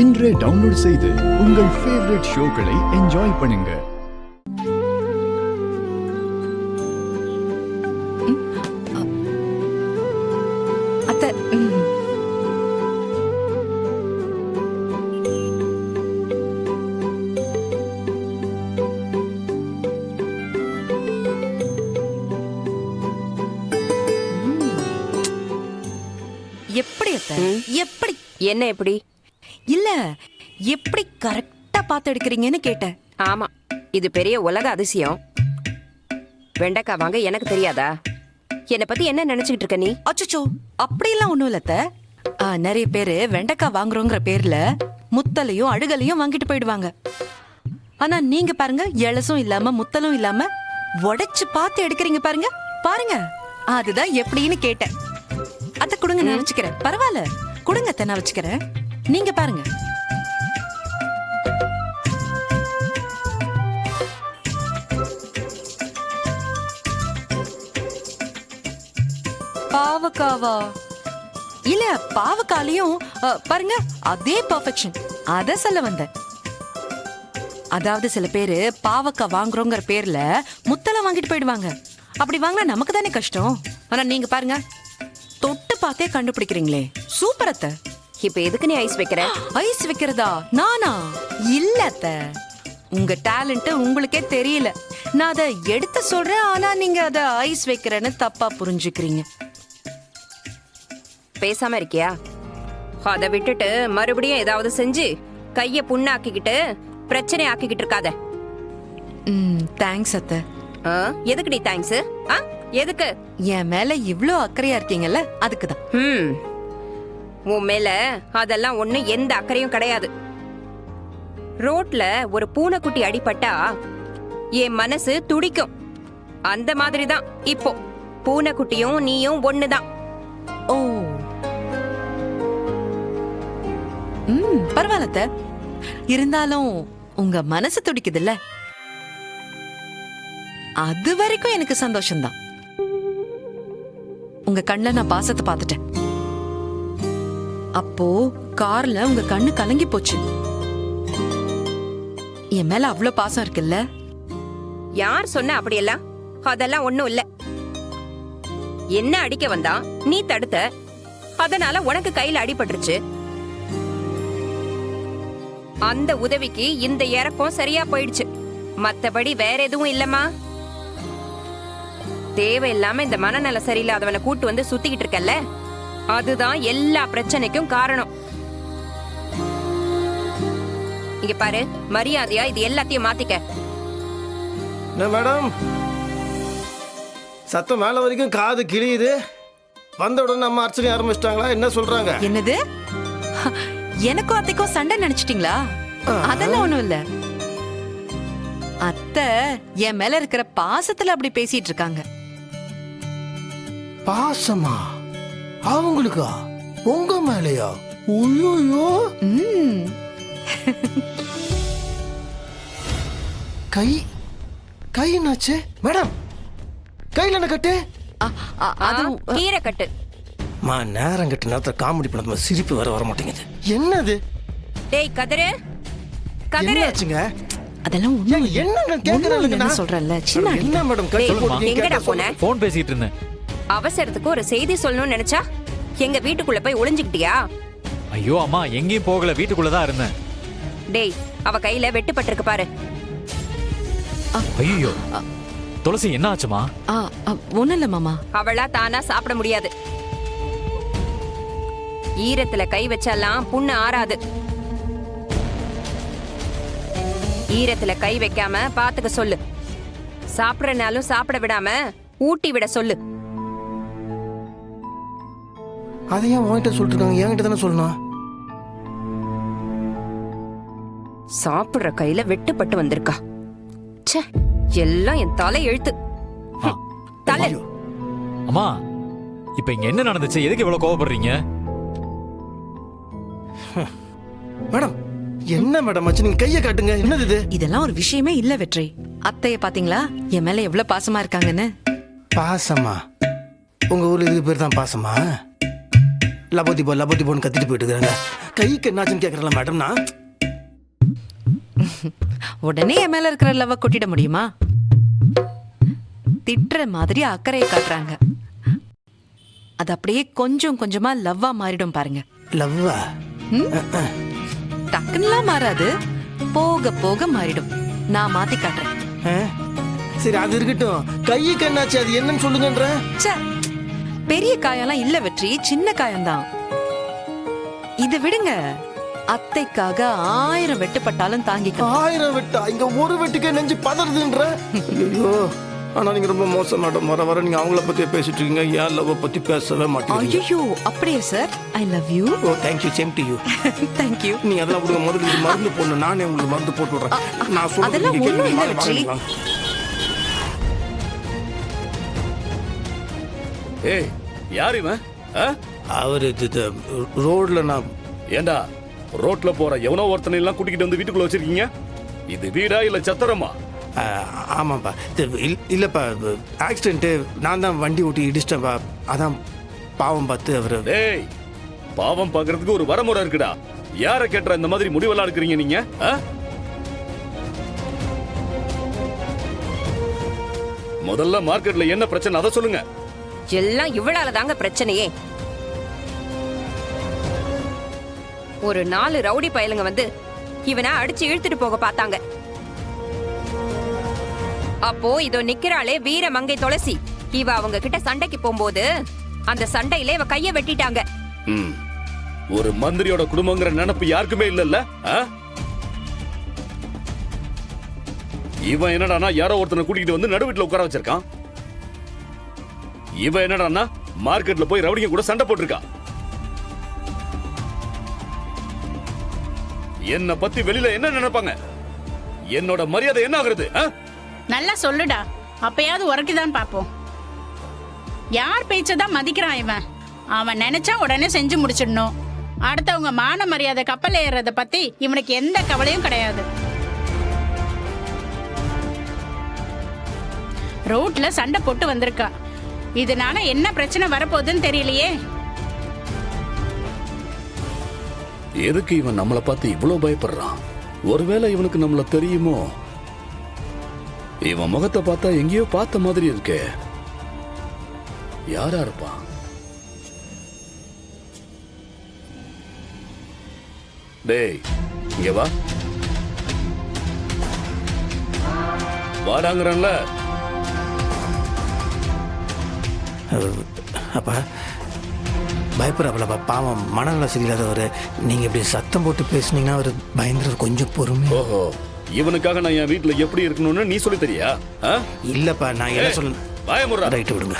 இன்றே டவுன்லோட் செய்து உங்கள் ஃபேவரட் ஷோக்களை என்ஜாய் பண்ணுங்க. அத்தை, எப்படி அத்தை? எப்படி என்ன எப்படி இல்ல எப்படி கரெக்டா பார்த்து எடுக்கிறீங்கன்னு கேட்டேன். ஆமா, இது பெரிய உலக அதிசயம். வெண்டைக்காய் வாங்க எனக்கு தெரியாதா? என்னை பத்தி என்ன நினைச்சுக்கிட்டு இருக்க நீ? அச்சோ, அப்படியெல்லாம் ஒண்ணும் இல்ல அத்தை. நிறைய பேரு வெண்டைக்காய் வாங்குறோங்கிற பேர்ல முத்தலையும் அழுகலையும் வாங்கிட்டு போயிடுவாங்க. ஆனா நீங்க பாருங்க, எலசும் இல்லாம முத்தலும் இல்லாம உடைச்சு பார்த்து எடுக்கிறீங்க பாருங்க. பாருங்க, அதுதான் எப்படின்னு கேட்டேன். அத்தை கொடுங்க, நான் வச்சுக்கிறேன். பரவாயில்ல, கொடுங்க அத்தை, நான் வச்சுக்கிறேன். நீங்க பாருங்க. பாவக்காவா? இல்ல, பாவக்காலையும் பாருங்க அதே பர்ஃபெக்ஷன். அத சொல்ல வந்தேன். அதாவது சில பேரு பாவக்காய் வாங்குறோங்கிற பேர்ல முத்தலை வாங்கிட்டு போயிடுவாங்க. அப்படி வாங்கினா நமக்கு தானே கஷ்டம். ஆனா நீங்க பாருங்க, தொட்டு பார்த்தே கண்டுபிடிக்கிறீங்களே, சூப்பர் அத்தை. இப்ப எதுக்கு நீ ஐஸ் வைக்கிற? ஐஸ் வைக்கிறதா? நானா? இல்ல அத்தை, உங்க டேலண்ட் உங்களுக்கே தெரியல. நான் அதை எடுத்து சொல்றேன், ஆனா நீங்க அத ஐஸ் வைக்கிறேன்னு தப்பா புரிஞ்சுக்கிறீங்க. பேசாம இருக்கியா? அதை விட்டுட்டு மறுபடியும் ஏதாவது செஞ்சு கைய புண்ணாக்கிக்கிட்டு பிரச்சனை ஆக்கிக்கிட்டு இருக்காத. தேங்க்ஸ் அத்தை. எதுக்கு நீ தேங்க்ஸ்? எதுக்கு? என் மேல இவ்ளோ அக்கறையா இருக்கீங்கல்ல, அதுக்குதான். உன் மேல அதெல்லாம் ஒண்ணு எந்த அக்கறையும் கிடையாது. ரோட்ல ஒரு பூனைக்குட்டி அடிபட்டா என் மனசு துடிக்கும். அந்த மாதிரிதான் இப்போ பூனைக்குட்டியும் நீயும் ஒண்ணுதான். ஓ, பரவாயில்ல அத்தை. இருந்தாலும் உங்க மனசு துடிக்குதுல்ல, அது வரைக்கும் எனக்கு சந்தோஷம்தான். உங்க கண்ணுல நான் பாசத்தை பார்த்துட்டேன். அப்போ கார்ல உங்க கண்ணு கலங்கி போச்சு. என் மேல அவ்வளவு பாசம் இருக்குல்ல? யார் சொன்ன அப்படியெல்லாம்? அதெல்லாம் ஒண்ணும் இல்ல. என்ன அடிக்க வந்தா நீ தடுத்த, அதனால உனக்கு கையில அடிபட்டுருச்சு. அந்த உதவிக்கு இந்த இறக்கம் சரியா போயிடுச்சு. மத்தபடி வேற எதுவும் இல்லம்மா. தேவையில்லாம இந்த மனநல சரியில்லாதவனை கூட்டு வந்து சுத்திக்கிட்டு இருக்கல்ல, அதுதான் எல்லா பிரச்சனைக்கும் காரணம். இங்க பாரு, மரியாதையா இது எல்லாத்தையும் மாத்திக்க. மேடம், சத்தம் மேல வரைக்கும் காது கிழியுது. வந்த உடனே நம்ம அர்ச்சனை ஆரம்பிச்சிட்டாங்களா? என்ன சொல்றாங்க? என்னது? எனக்கும் அத்தைக்கும் சண்டை நினைச்சிட்டீங்களா? அதெல்லாம் ஒண்ணும் இல்ல அத்தை. என் மேல இருக்கிற பாசத்துல அப்படி பேசிட்டு இருக்காங்க. பாசமா? அவங்களுக்கா? உங்க மேலையா? ஐயோ, கை கை என்னாச்சு மேடம்? கையில என்ன கட்டு? கீரை கட்டு. நேரம் கட்டு நேரத்துல காமெடி பண்ண சிரிப்பு வர மாட்டேங்குது. என்னது? டேய் கதிரு, கதிரு. என்னாச்சுங்க? அதெல்லாம் ஒண்ணும் இல்ல. என்னங்க கேக்குறீங்க? நான் சொல்றேன்ல, சின்ன என்ன மேடம் கை போட்டு எங்கடா போன? போன் பேசிட்டு இருந்தேன். அவசரத்துக்கு ஒரு செய்தி சொல்லணும்னு நினைச்சா எங்க வீட்டுக்குள்ள போய் ஒளிஞ்சுக்கிட்டியா? ஐயோ அம்மா, எங்கேயும் போகல, வீட்டுக்குள்ளதான் இருந்தேன். டேய், அவ கையில வெட்டுப்பட்டிருக்கு பாரு. ஐயோ, துளசி என்ன ஆச்சுமா? ஒண்ணும் இல்ல மாமா. அவளா தானா சாப்பிட முடியாது. ஈரத்துல கை வச்சாலாம் புண்ணு ஆறாது. ஈரத்துல கை வைக்காம பாத்துக்க சொல்லு. சாப்பிடறனாலும் சாப்பிட விடாம ஊட்டி விட சொல்லு. அதையே உன்கிட்ட சொல்லிட்டு இருக்காங்க, என்கிட்ட தானே சொல்லணும். சாப்பிடுற கையில வெட்டுப்பட்டு வந்திருக்கா. ச்சே, எல்லாம் என் தலை எழுத்து. தலை. அம்மா, இப்ப இங்க என்ன நடந்துச்சு? எதுக்கு இவ்வளவு கோவப்படுறீங்க? மேடம், என்ன மேடம் ஆச்சு? நீங்க கையை காட்டுங்க. என்னது இது? இதெல்லாம் ஒரு விஷயமே இல்ல வெற்றி. அத்தைய பாத்தீங்களா என் மேல எவ்வளவு பாசமா இருக்காங்கன்னு? பாசமா? உங்க ஊர்ல இதுக்கு பேர் தான் பாசமா? லபோதிபோ லபோதிபோன்னு கத்திட்டு போயிட்டு இருக்காங்க. கைக்கு என்னாச்சுன்னு கேட்கறல மேடம் நான். உடனே என் மேல இருக்கிற லவ் கொட்டிட முடியுமா? திட்டுற மாதிரி அக்கறையை காட்டுறாங்க. அது அப்படியே கொஞ்சம் கொஞ்சமா லவ்வா மாறிடும் பாருங்க. லவ்வா? டக்குன்னுலாம் மாறாது, போக போக மாறிடும். நான் மாத்தி காட்டுறேன். சரி அது இருக்கட்டும், கைக்கு என்னாச்சு அது என்னன்னு சொல்லுங்கன்ற. ச்சே, பெரிய காயம்லாம் இல்ல வெற்றி, சின்ன காயம்தான். இது விடுங்க, அத்தைக்காக 1000 வெட்டுப்பட்டாலும் தாங்கிக்க. 1000 வெட்டா? இங்க ஒரு வெட்டுக்கே நெஞ்சு பதறதுன்ற. ஐயோ, ஆனா நீங்க ரொம்ப மோசம் மேடம். வர வர நீங்க அவங்கள பத்தி பேசிட்டு இருக்கீங்க, ஏன் லவ் பத்தி பேசவே மாட்டீங்க. ஐயோ, அப்படியே sir. I love you. O thank you, same to you. Thank you. நீ அதெல்லாம் கொடுங்க, முதல்ல இது மருந்து போடணும். நானே உங்களுக்கு மருந்து போட்டு விடுறேன். நான் சொல்றது அதெல்லாம் நீங்க ஒண்ணும் இல்ல கேட்கணும். வெற்றி. வாங்க. ஏய், யார் இவன்? அவரு இது ரோட்ல நான் ஏண்டா ரோட்ல போற எவனோ ஒருத்தனை எல்லாம் கூட்டிக்கிட்டு வந்து வீட்டுக்குள்ள வச்சிருக்கீங்க? இது வீடா இல்ல சத்திரமா? ஆமாப்பா. இல்லப்பா, ஆக்சிடென்ட். நான் தான் வண்டி ஓட்டி இடிச்சிட்டேன்ப்பா. அதான் பாவம் பார்த்து அவரு. டேய், பாவம் பார்க்கறதுக்கு ஒரு வரமுறை இருக்குடா. யார கேட்ற இந்த மாதிரி முடிவெல்லாம் எடுக்கிறீங்க நீங்க? முதல்ல மார்க்கெட்ல என்ன பிரச்சனை அதை சொல்லுங்க. எல்லாம் இவளால தாங்க பிரச்சனையே. ஒரு 4 ரவுடி பயலுங்க வந்து இவனை அடிச்சு இழுத்துட்டு போக பார்த்தாங்க. அப்போ இதோ நிக்கிறாளே வீர மங்கை துளசி, இவ அவங்க கிட்ட சண்டைக்கு போகும்போது அந்த சண்டையில இவ கைய வெட்டிட்டாங்க. ஒரு மந்திரியோட குடும்பங்கிற நினைப்பு யாருக்குமே இல்லல்ல? இவன் என்னடானா யாரோ ஒருத்தனை கூட்டிகிட்டு வந்து நடுவீட்டுல உட்கார வச்சிருக்கான். இவன் என்னடானா மார்க்கெட்ல போய் ரவுடிங்க கூட சண்டை போட்டிருக்கா. என்ன பத்தி வெளியில என்ன நினைப்பாங்க? என்னோட மரியாதை என்ன ஆகுறது? நல்லா சொல்லுடா, அப்பயாவது உரைக்குதான் பாப்போம். யார் பேச்சதான் மதிக்கிறான் இவன்? அவன் நினைச்சா உடனே செஞ்சு முடிச்சிடணும். அடுத்தவங்க மான மரியாதை கப்பல் ஏறத பத்தி இவனுக்கு எந்த கவலையும் கிடையாது. ரோட்ல சண்டை போட்டு வந்திருக்கா. இதனால என்ன பிரச்சனை வரப்போகுதுன்னு தெரியலையே. எதுக்கு இவன் நம்மளை பார்த்து இவ்வளவு பயப்படுறான்? ஒருவேளை இவனுக்கு நம்மள தெரியுமோ? இவன் முகத்தை பார்த்தா எங்கேயோ பார்த்த மாதிரி இருக்கே. யாரா இருப்பான்? டேய், இங்க வா. வாடாங்கறன்ல. அப்பா பயப்படுறாப்புலப்பா, பாவம் மனநல சரியில்லாதவர். நீங்க இப்படி சத்தம் போட்டு பேசுனீங்கன்னா அவர் பயந்துரு. கொஞ்சம் பொறுமை. ஓஹோ, இவனுக்காக நான் என் வீட்டுல எப்படி இருக்கணும்னு நீ சொல்லி தெரியா? இல்லப்பா, நான் என்ன சொல்ல. பயமுறா. ரைட்டு விடுங்க.